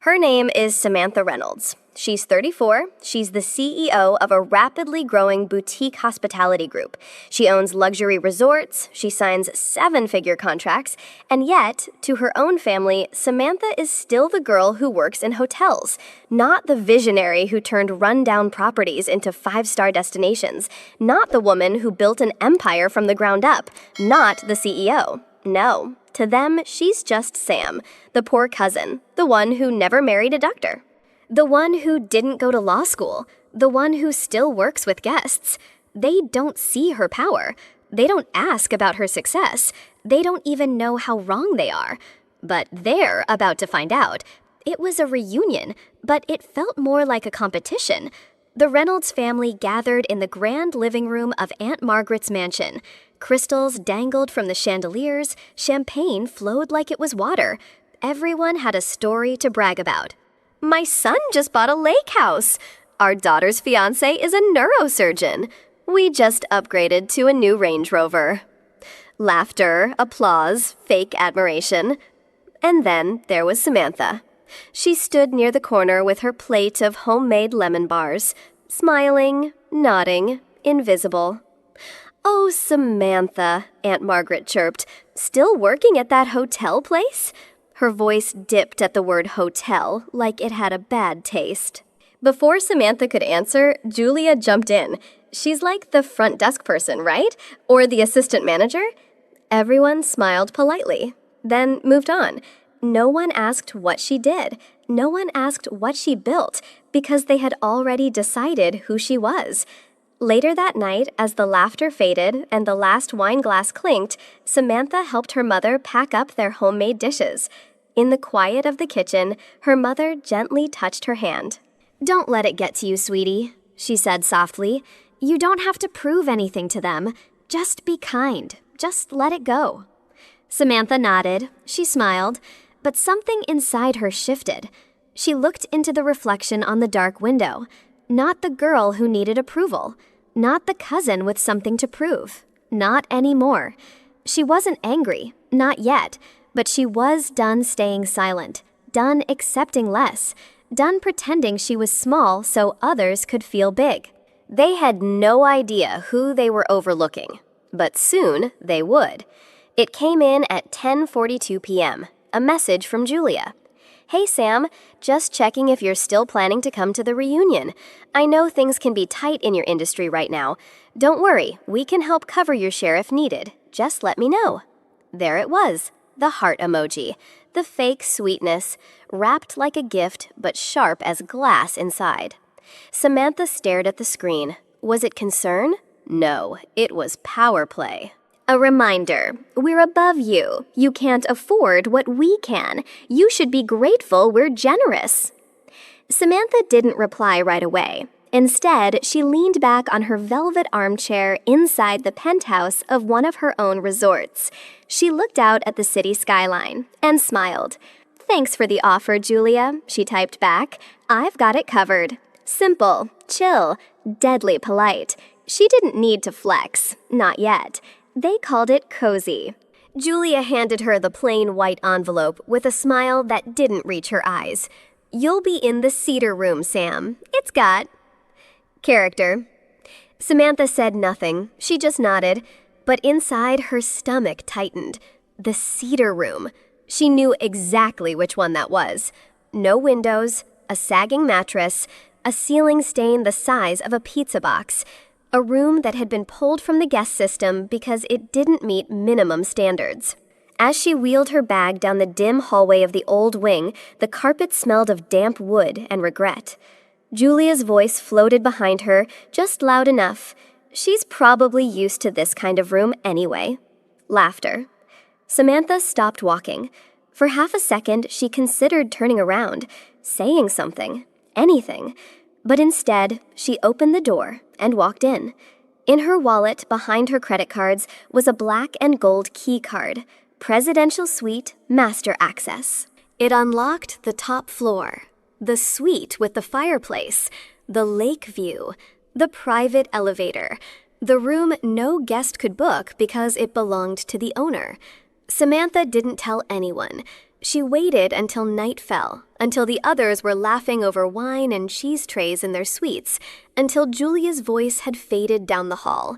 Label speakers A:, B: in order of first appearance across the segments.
A: Her name is Samantha Reynolds. She's 34. She's the CEO of a rapidly growing boutique hospitality group. She owns luxury resorts, she signs seven-figure contracts, and yet, to her own family, Samantha is still the girl who works in hotels, not the visionary who turned run-down properties into five-star destinations, not the woman who built an empire from the ground up, not the CEO. No. To them, she's just Sam, the poor cousin, the one who never married a doctor. The one who didn't go to law school, the one who still works with guests. They don't see her power. They don't ask about her success. They don't even know how wrong they are. But they're about to find out. It was a reunion, but it felt more like a competition. The Reynolds family gathered in the grand living room of Aunt Margaret's mansion. Crystals dangled from the chandeliers, champagne flowed like it was water. Everyone had a story to brag about. My son just bought a lake house. Our daughter's fiance is a neurosurgeon. We just upgraded to a new Range Rover. Laughter, applause, fake admiration. And then there was Samantha. She stood near the corner with her plate of homemade lemon bars, smiling, nodding, invisible. Oh, Samantha, Aunt Margaret chirped. Still working at that hotel place? Her voice dipped at the word hotel, like it had a bad taste. Before Samantha could answer, Julia jumped in. She's like the front desk person, right? Or the assistant manager? Everyone smiled politely, then moved on. No one asked what she did. No one asked what she built, because they had already decided who she was. Later that night, as the laughter faded and the last wine glass clinked, Samantha helped her mother pack up their homemade dishes. In the quiet of the kitchen, her mother gently touched her hand. "Don't let it get to you, sweetie," she said softly. "You don't have to prove anything to them. Just be kind. Just let it go." Samantha nodded. She smiled. But something inside her shifted. She looked into the reflection on the dark window. Not the girl who needed approval. Not the cousin with something to prove. Not anymore. She wasn't angry. Not yet. But she was done staying silent. Done accepting less. Done pretending she was small so others could feel big. They had no idea who they were overlooking. But soon they would. It came in at 10:42 p.m. A message from Julia. "Hey Sam, just checking if you're still planning to come to the reunion. I know things can be tight in your industry right now. Don't worry, we can help cover your share if needed. Just let me know." There it was, the heart emoji, the fake sweetness, wrapped like a gift but sharp as glass inside. Samantha stared at the screen. Was it concern? No, it was power play. A reminder, we're above you. You can't afford what we can. You should be grateful we're generous. Samantha didn't reply right away. Instead, she leaned back on her velvet armchair inside the penthouse of one of her own resorts. She looked out at the city skyline and smiled. "Thanks for the offer, Julia," she typed back. "I've got it covered." Simple, chill, deadly polite. She didn't need to flex. Not yet. They called it cozy. Julia handed her the plain white envelope with a smile that didn't reach her eyes. "You'll be in the cedar room, Sam. It's got..." Character. Samantha said nothing. She just nodded. But inside, her stomach tightened. The cedar room. She knew exactly which one that was. No windows, a sagging mattress, a ceiling stain the size of a pizza box. A room that had been pulled from the guest system because it didn't meet minimum standards. As she wheeled her bag down the dim hallway of the old wing, the carpet smelled of damp wood and regret. Julia's voice floated behind her, just loud enough. She's probably used to this kind of room anyway. Laughter. Samantha stopped walking. For half a second, she considered turning around, saying something, anything. But instead, she opened the door and walked in. In her wallet, behind her credit cards, was a black and gold key card. Presidential Suite, Master Access. It unlocked the top floor. The suite with the fireplace. The lake view. The private elevator. The room no guest could book because it belonged to the owner. Samantha didn't tell anyone. She waited until night fell, until the others were laughing over wine and cheese trays in their suites, until Julia's voice had faded down the hall.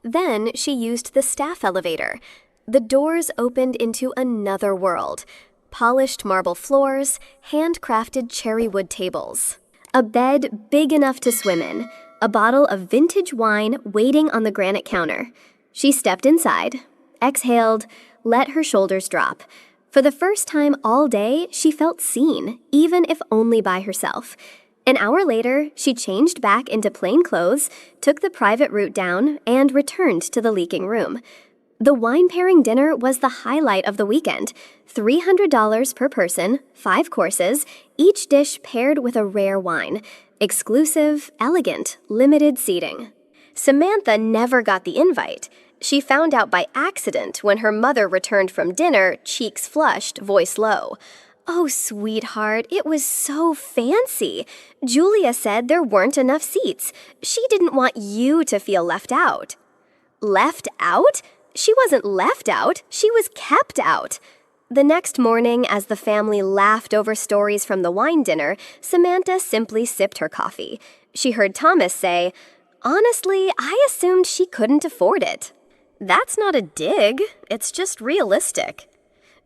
A: Then she used the staff elevator. The doors opened into another world. Polished marble floors, handcrafted cherry wood tables. A bed big enough to swim in. A bottle of vintage wine waiting on the granite counter. She stepped inside, exhaled, let her shoulders drop. For the first time all day, she felt seen, even if only by herself. An hour later, she changed back into plain clothes, took the private route down, and returned to the leaking room. The wine-pairing dinner was the highlight of the weekend. $300 per person, 5 courses, each dish paired with a rare wine. Exclusive, elegant, limited seating. Samantha never got the invite. She found out by accident when her mother returned from dinner, cheeks flushed, voice low. "Oh, sweetheart, it was so fancy. Julia said there weren't enough seats. She didn't want you to feel left out." Left out? She wasn't left out, she was kept out. The next morning, as the family laughed over stories from the wine dinner, Samantha simply sipped her coffee. She heard Thomas say, "Honestly, I assumed she couldn't afford it." "That's not a dig, it's just realistic."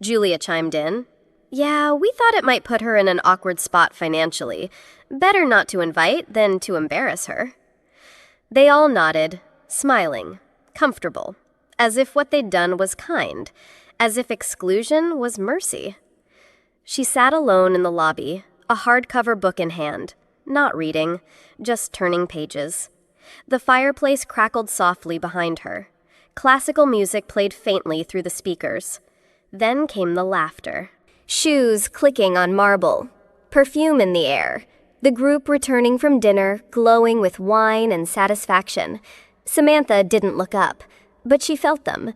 A: Julia chimed in. "Yeah, we thought it might put her in an awkward spot financially. Better not to invite than to embarrass her." They all nodded, smiling, comfortable, as if what they'd done was kind, as if exclusion was mercy. She sat alone in the lobby, a hardcover book in hand, not reading, just turning pages. The fireplace crackled softly behind her. Classical music played faintly through the speakers. Then came the laughter. Shoes clicking on marble. Perfume in the air. The group returning from dinner, glowing with wine and satisfaction. Samantha didn't look up, but she felt them.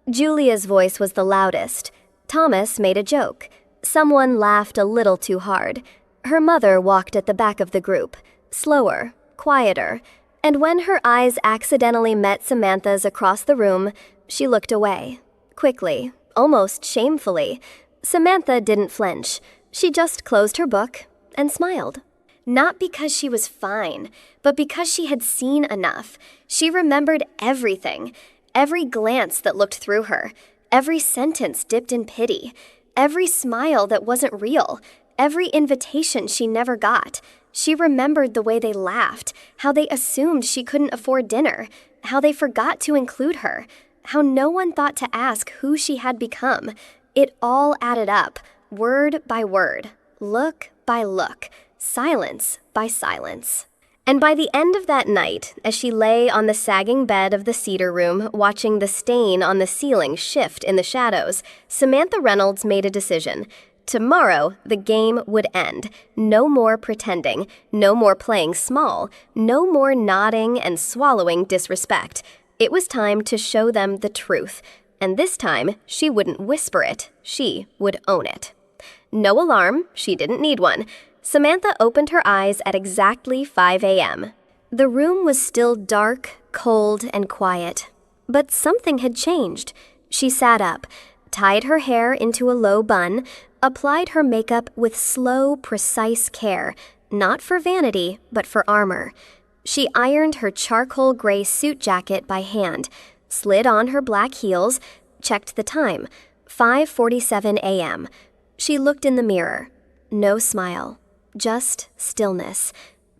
A: Julia's voice was the loudest. Thomas made a joke. Someone laughed a little too hard. Her mother walked at the back of the group, slower, quieter. And when her eyes accidentally met Samantha's across the room, she looked away. Quickly, almost shamefully. Samantha didn't flinch. She just closed her book and smiled. Not because she was fine, but because she had seen enough. She remembered everything. Every glance that looked through her. Every sentence dipped in pity. Every smile that wasn't real. Every invitation she never got. She remembered the way they laughed, how they assumed she couldn't afford dinner, how they forgot to include her, how no one thought to ask who she had become. It all added up, word by word, look by look, silence by silence. And by the end of that night, as she lay on the sagging bed of the cedar room, watching the stain on the ceiling shift in the shadows, Samantha Reynolds made a decision. Tomorrow, the game would end. No more pretending, no more playing small, no more nodding and swallowing disrespect. It was time to show them the truth. And this time, she wouldn't whisper it, she would own it. No alarm, she didn't need one. Samantha opened her eyes at exactly 5 a.m. The room was still dark, cold, and quiet. But something had changed. She sat up, tied her hair into a low bun, applied her makeup with slow, precise care, not for vanity, but for armor. She ironed her charcoal gray suit jacket by hand, slid on her black heels, checked the time, 5:47 a.m. She looked in the mirror. No smile, just stillness,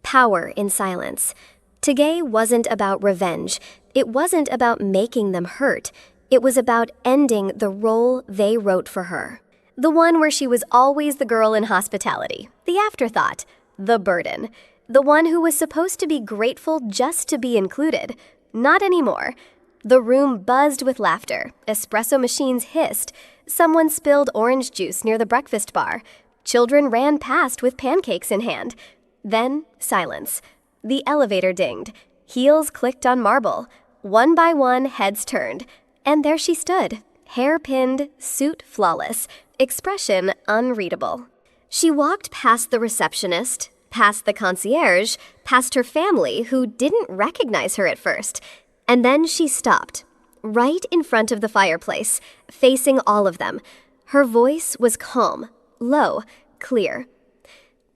A: power in silence. Today wasn't about revenge. It wasn't about making them hurt. It was about ending the role they wrote for her. The one where she was always the girl in hospitality, the afterthought, the burden. The one who was supposed to be grateful just to be included. Not anymore. The room buzzed with laughter. Espresso machines hissed. Someone spilled orange juice near the breakfast bar. Children ran past with pancakes in hand. Then, silence. The elevator dinged. Heels clicked on marble. One by one, heads turned. And there she stood, hair pinned, suit flawless, expression unreadable. She walked past the receptionist, past the concierge, past her family, who didn't recognize her at first. And then she stopped, right in front of the fireplace, facing all of them. Her voice was calm, low, clear.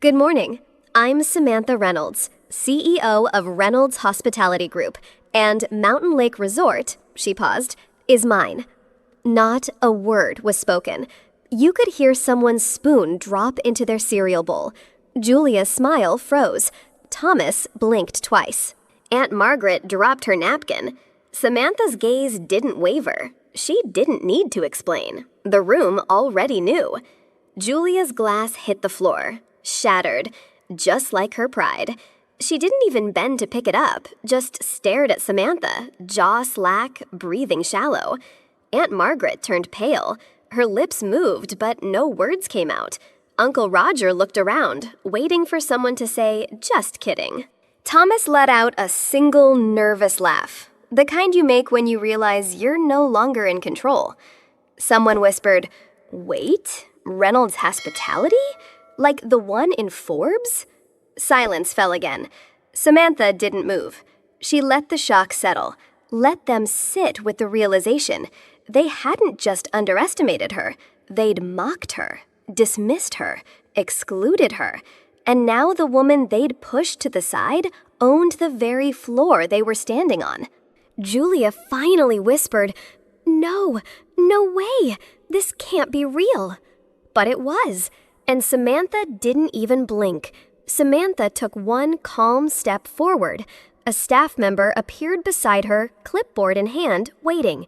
A: "Good morning. I'm Samantha Reynolds, CEO of Reynolds Hospitality Group, and Mountain Lake Resort," she paused, "is mine." Not a word was spoken. You could hear someone's spoon drop into their cereal bowl. Julia's smile froze. Thomas blinked twice. Aunt Margaret dropped her napkin. Samantha's gaze didn't waver. She didn't need to explain. The room already knew. Julia's glass hit the floor, shattered, just like her pride. She didn't even bend to pick it up, just stared at Samantha, jaw slack, breathing shallow. Aunt Margaret turned pale. Her lips moved, but no words came out. Uncle Roger looked around, waiting for someone to say, "Just kidding." Thomas let out a single nervous laugh, the kind you make when you realize you're no longer in control. Someone whispered, "Wait, Reynolds Hospitality? Like the one in Forbes?" Silence fell again. Samantha didn't move. She let the shock settle, let them sit with the realization. They hadn't just underestimated her. They'd mocked her, dismissed her, excluded her. And now the woman they'd pushed to the side owned the very floor they were standing on. Julia finally whispered, "No, no way. This can't be real." But it was, and Samantha didn't even blink. Samantha took one calm step forward. A staff member appeared beside her, clipboard in hand, waiting.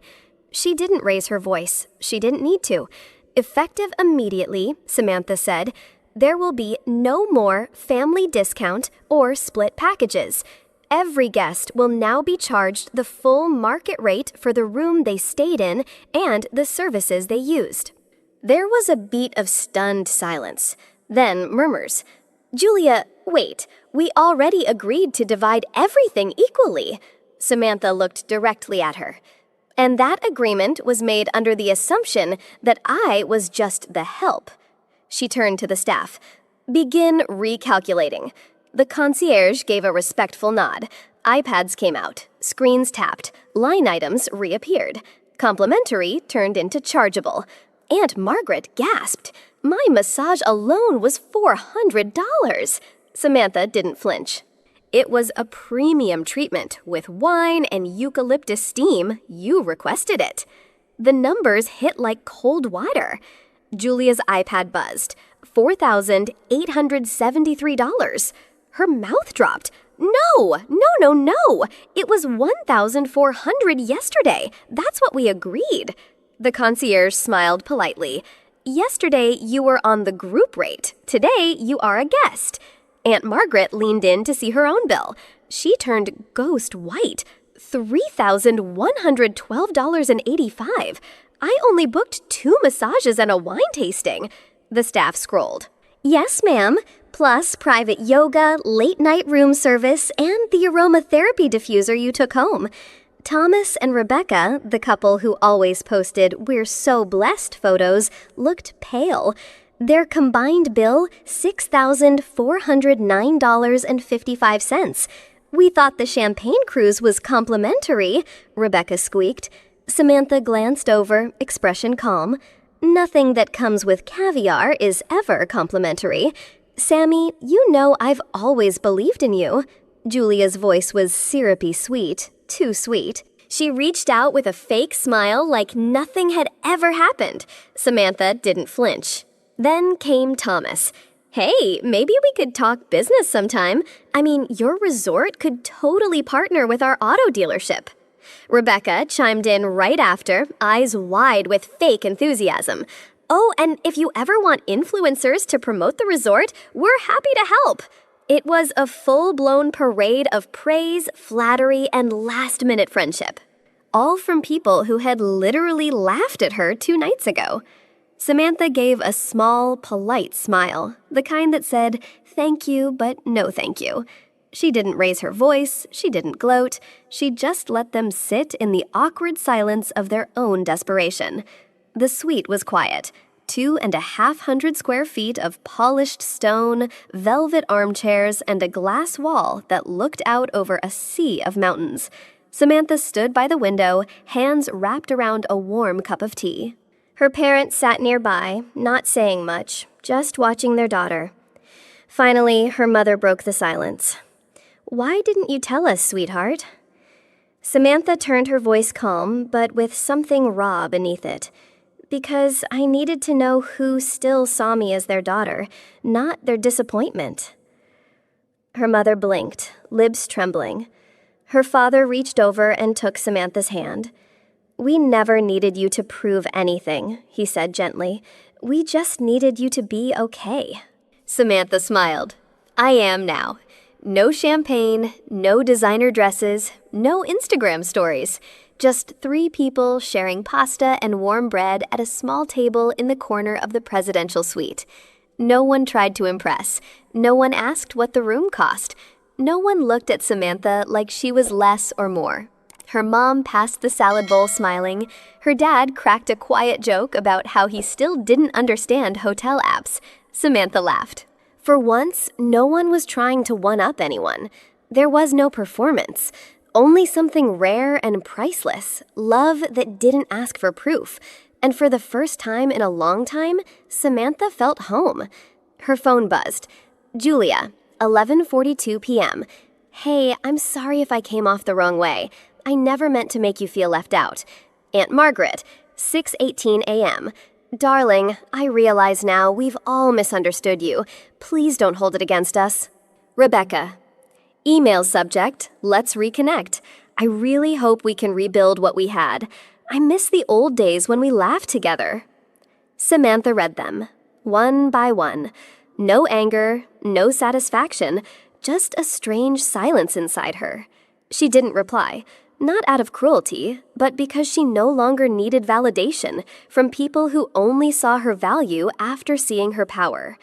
A: She didn't raise her voice. She didn't need to. "Effective immediately," Samantha said, "there will be no more family discount or split packages. Every guest will now be charged the full market rate for the room they stayed in and the services they used." There was a beat of stunned silence, then murmurs. "Julia, wait, we already agreed to divide everything equally." Samantha looked directly at her. "And that agreement was made under the assumption that I was just the help." She turned to the staff. "Begin recalculating." The concierge gave a respectful nod. iPads came out, screens tapped, line items reappeared. Complimentary turned into chargeable. Aunt Margaret gasped. "My massage alone was $400. Samantha didn't flinch. "It was a premium treatment with wine and eucalyptus steam. You requested it." The numbers hit like cold water. Julia's iPad buzzed. $4,873. Her mouth dropped. No! It was $1,400 yesterday. That's what we agreed." The concierge smiled politely. "Yesterday you were on the group rate. Today you are a guest." Aunt Margaret leaned in to see her own bill. She turned ghost white. $3,112.85. "I only booked 2 massages and a wine tasting." The staff scrolled. "Yes, ma'am. Plus private yoga, late-night room service, and the aromatherapy diffuser you took home." Thomas and Rebecca, the couple who always posted "we're so blessed" photos, looked pale. Their combined bill, $6,409.55. "We thought the champagne cruise was complimentary," Rebecca squeaked. Samantha glanced over, expression calm. "Nothing that comes with caviar is ever complimentary. Sammy, you know I've always believed in you." Julia's voice was syrupy sweet, too sweet. She reached out with a fake smile like nothing had ever happened. Samantha didn't flinch. Then came Thomas. "Hey, maybe we could talk business sometime. I mean, your resort could totally partner with our auto dealership." Rebecca chimed in right after, eyes wide with fake enthusiasm. "Oh, and if you ever want influencers to promote the resort, we're happy to help." It was a full-blown parade of praise, flattery, and last-minute friendship. All from people who had literally laughed at her 2 nights ago. Samantha gave a small, polite smile, the kind that said, "Thank you, but no thank you." She didn't raise her voice, she didn't gloat, she just let them sit in the awkward silence of their own desperation. The suite was quiet. 2,500 square feet of polished stone, velvet armchairs, and a glass wall that looked out over a sea of mountains. Samantha stood by the window, hands wrapped around a warm cup of tea. Her parents sat nearby, not saying much, just watching their daughter. Finally, her mother broke the silence. "Why didn't you tell us, sweetheart?" Samantha turned her voice calm, but with something raw beneath it. "Because I needed to know who still saw me as their daughter, not their disappointment." Her mother blinked, lips trembling. Her father reached over and took Samantha's hand. "We never needed you to prove anything," he said gently. "We just needed you to be okay." Samantha smiled. "I am now. No champagne, no designer dresses, no Instagram stories. Just 3 people sharing pasta and warm bread at a small table in the corner of the presidential suite. No one tried to impress. No one asked what the room cost. No one looked at Samantha like she was less or more. Her mom passed the salad bowl smiling. Her dad cracked a quiet joke about how he still didn't understand hotel apps. Samantha laughed. For once, no one was trying to one-up anyone. There was no performance. Only something rare and priceless, love that didn't ask for proof. And for the first time in a long time, Samantha felt home. Her phone buzzed. "Julia, 11:42 p.m. Hey, I'm sorry if I came off the wrong way. I never meant to make you feel left out. Aunt Margaret, 6:18 a.m. Darling, I realize now we've all misunderstood you. Please don't hold it against us. Rebecca. Email subject, let's reconnect. I really hope we can rebuild what we had. I miss the old days when we laughed together." Samantha read them, one by one. No anger, no satisfaction, just a strange silence inside her. She didn't reply. Not out of cruelty, but because she no longer needed validation from people who only saw her value after seeing her power.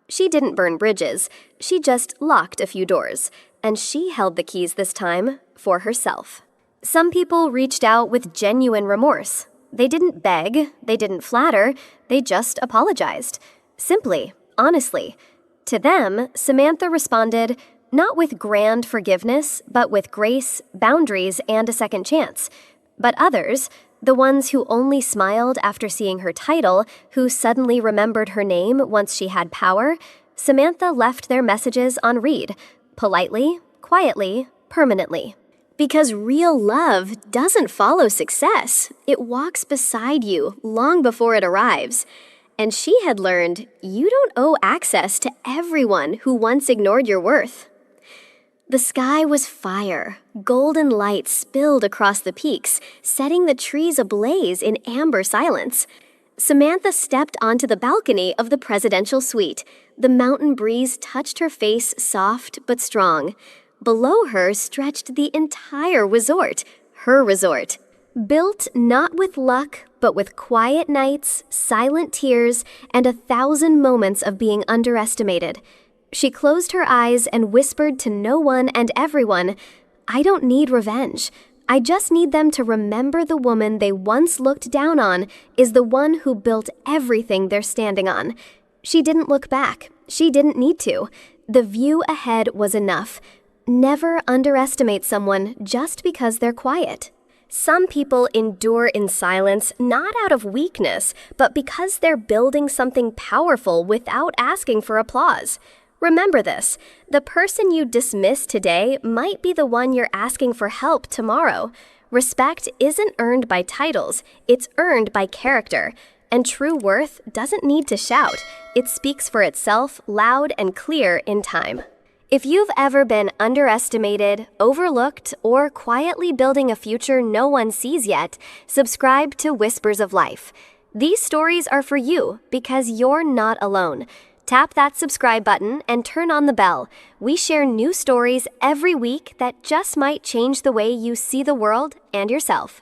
A: She didn't burn bridges, she just locked a few doors, and she held the keys this time for herself. Some people reached out with genuine remorse. They didn't beg, they didn't flatter, they just apologized. Simply, honestly. To them, Samantha responded, not with grand forgiveness, but with grace, boundaries, and a second chance. But others, the ones who only smiled after seeing her title, who suddenly remembered her name once she had power, Samantha left their messages on read, politely, quietly, permanently. Because real love doesn't follow success. It walks beside you long before it arrives. And she had learned you don't owe access to everyone who once ignored your worth. The sky was fire. Golden light spilled across the peaks, setting the trees ablaze in amber silence. Samantha stepped onto the balcony of the presidential suite. The mountain breeze touched her face, soft but strong. Below her stretched the entire resort, her resort. Built not with luck, but with quiet nights, silent tears, and 1,000 moments of being underestimated. She closed her eyes and whispered to no one and everyone, "I don't need revenge. I just need them to remember the woman they once looked down on is the one who built everything they're standing on." She didn't look back. She didn't need to. The view ahead was enough. Never underestimate someone just because they're quiet. Some people endure in silence not out of weakness, but because they're building something powerful without asking for applause. Remember this, the person you dismiss today might be the one you're asking for help tomorrow. Respect isn't earned by titles, it's earned by character. And true worth doesn't need to shout, it speaks for itself loud and clear in time. If you've ever been underestimated, overlooked, or quietly building a future no one sees yet, subscribe to Whispers of Life. These stories are for you because you're not alone. Tap that subscribe button and turn on the bell. We share new stories every week that just might change the way you see the world and yourself.